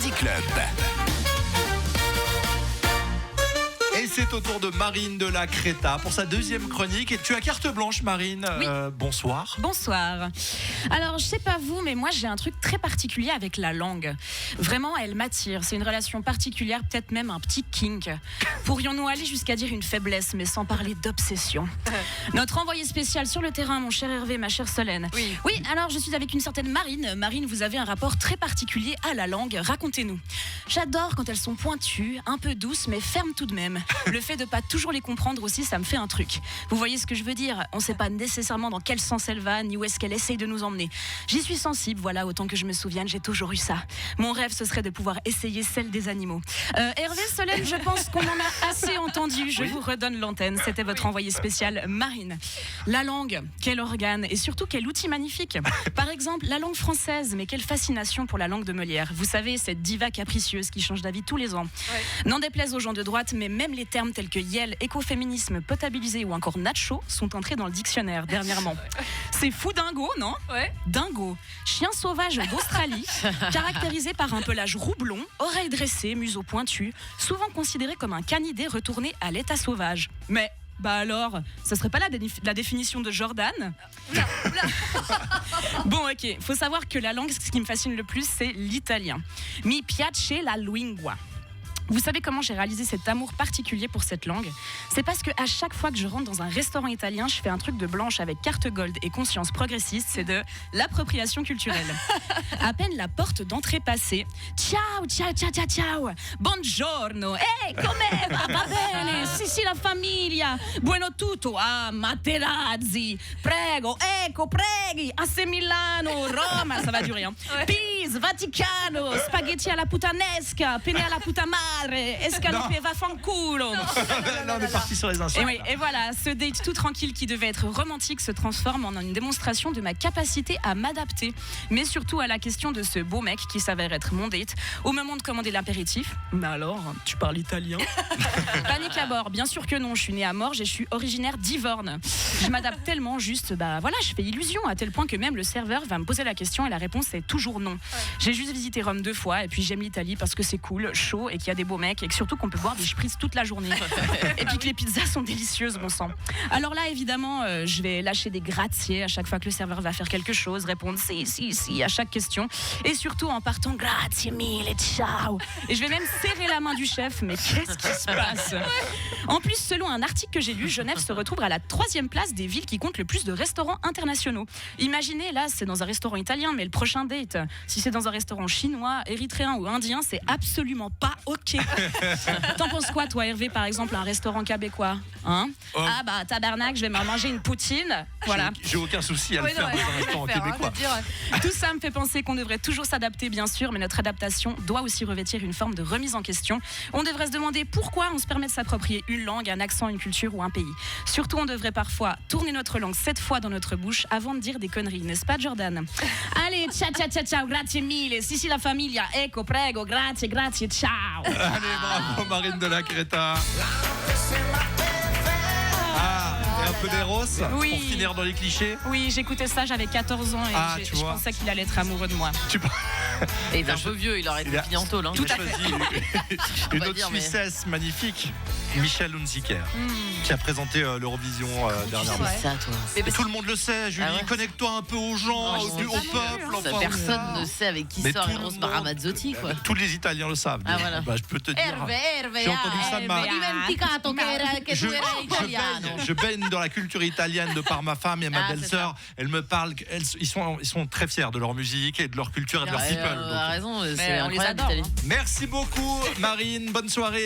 Midi Club. Et c'est au tour de Marine de la Créta pour sa deuxième chronique. Et tu as carte blanche, Marine. Oui. Bonsoir. Bonsoir. Alors, je sais pas vous, mais moi j'ai un truc très particulier avec la langue. Vraiment, elle m'attire. C'est une relation particulière, peut-être même un petit kink. Pourrions-nous aller jusqu'à dire une faiblesse, mais sans parler d'obsession. Notre envoyé spécial sur le terrain, mon cher Hervé, ma chère Solène. Oui, alors je suis avec une certaine Marine. Marine, vous avez un rapport très particulier à la langue. Racontez-nous. J'adore quand elles sont pointues, un peu douces, mais fermes tout de même. Le fait de pas toujours les comprendre aussi, ça me fait un truc. Vous voyez ce que je veux dire ? On sait pas nécessairement dans quel sens elle va, ni où est-ce qu'elle essaye de nous emmener. J'y suis sensible, voilà, autant que je me souvienne, j'ai toujours eu ça. Mon rêve, ce serait de pouvoir essayer celle des animaux. Hervé, Solène, je pense qu'on en a assez entendu. Je vous redonne l'antenne. C'était votre envoyé spécial, Marine. La langue, quel organe et surtout quel outil magnifique. Par exemple, la langue française, mais quelle fascination pour la langue de Molière. Vous savez, cette diva capricieuse qui change d'avis tous les ans. N'en déplaise aux gens de droite, mais même les termes tels que yel, écoféminisme, potabilisé ou encore nacho sont entrés dans le dictionnaire dernièrement. C'est fou dingo, non ? Dingo, chien sauvage d'Australie, caractérisé par un pelage roublon, oreilles dressées, museau pointu, souvent considéré comme un canidé retourné à l'état sauvage. Mais bah alors, ça serait pas la définition de Jordan ? Bon, ok, faut savoir que la langue, ce qui me fascine le plus, c'est l'italien. Mi piace la lingua. Vous savez comment j'ai réalisé cet amour particulier pour cette langue ? C'est parce qu'à chaque fois que je rentre dans un restaurant italien, je fais un truc de blanche avec carte gold et conscience progressiste, c'est de l'appropriation culturelle. À peine la porte d'entrée passée, ciao, ciao, ciao, ciao, ciao, buongiorno, come va bene, sì, la famiglia, buono tutto, Materazzi, prego, ecco, preghi, AC Milano, Roma, ça va durer, hein. Pise, Vaticano, spaghetti alla puttanesca, penne alla puttana. Escalope va fanculo. Là, on est parti sur les insultes. Et voilà, ce date tout tranquille qui devait être romantique se transforme en une démonstration de ma capacité à m'adapter, mais surtout à la question de ce beau mec qui s'avère être mon date. Au moment de commander l'apéritif, mais alors, tu parles italien ? Panique à bord, bien sûr que non, je suis née à Morges et je suis originaire d'Ivorne. Je m'adapte tellement juste, voilà, je fais illusion à tel point que même le serveur va me poser la question et la réponse est toujours non. J'ai juste visité Rome 2 fois et puis j'aime l'Italie parce que c'est cool, chaud et qu'il y a des beaux mecs et que surtout qu'on peut boire des spritz toute la journée et puis que les pizzas sont délicieuses, bon sang. Alors là évidemment je vais lâcher des grazie à chaque fois que le serveur va faire quelque chose, répondre si à chaque question et surtout en partant grazie mille, ciao, et je vais même serrer la main du chef, mais qu'est-ce qui se passe ? En plus, selon un article que j'ai lu, Genève se retrouve à la 3e place des villes qui comptent le plus de restaurants internationaux. Imaginez, là c'est dans un restaurant italien, mais le prochain date, si c'est dans un restaurant chinois, érythréen ou indien, c'est absolument pas ok. T'en penses quoi, toi, Hervé, par exemple, un restaurant québécois, hein ? Ah bah tabarnak, je vais m'en manger une poutine. Voilà. J'ai aucun souci à le faire dans un restaurant québécois. Tout ça me fait penser qu'on devrait toujours s'adapter, bien sûr, mais notre adaptation doit aussi revêtir une forme de remise en question. On devrait se demander pourquoi on se permet de s'approprier une langue, un accent, une culture ou un pays. Surtout, on devrait parfois tourner notre langue 7 fois dans notre bouche avant de dire des conneries, n'est-ce pas, Jordan ? Allez, ciao, ciao, ciao, ciao, grazie mille, si la famiglia, ecco, prego, grazie, ciao. Allez, bravo Marine de la Créta. Et un peu d'Eros pour finir dans les clichés. Oui, j'écoutais ça, j'avais 14 ans et je pensais qu'il allait être amoureux de moi. Et il est un peu vieux, il aurait été fini en tôle. Tout à fait. Une autre Suissesse magnifique, Michel Hunziker, qui a présenté l'Eurovision dernièrement. Tu sais ça, toi. Et tout le monde le sait, Julie, connecte-toi un peu aux gens, au peuple. Personne ne sait avec qui sort Eros Ramazzotti, quoi. Tous les Italiens le savent. Voilà. Bah, je peux te dire. Hervé, j'ai entendu ça de ma... Je baigne dans la culture italienne de par ma femme et ma belle-sœur. Elle me parle, ils sont très fiers de leur musique et de leur culture et de leur people. On a raison, on c'est les incroyable adore. l'Italie. Merci beaucoup Marine, bonne soirée.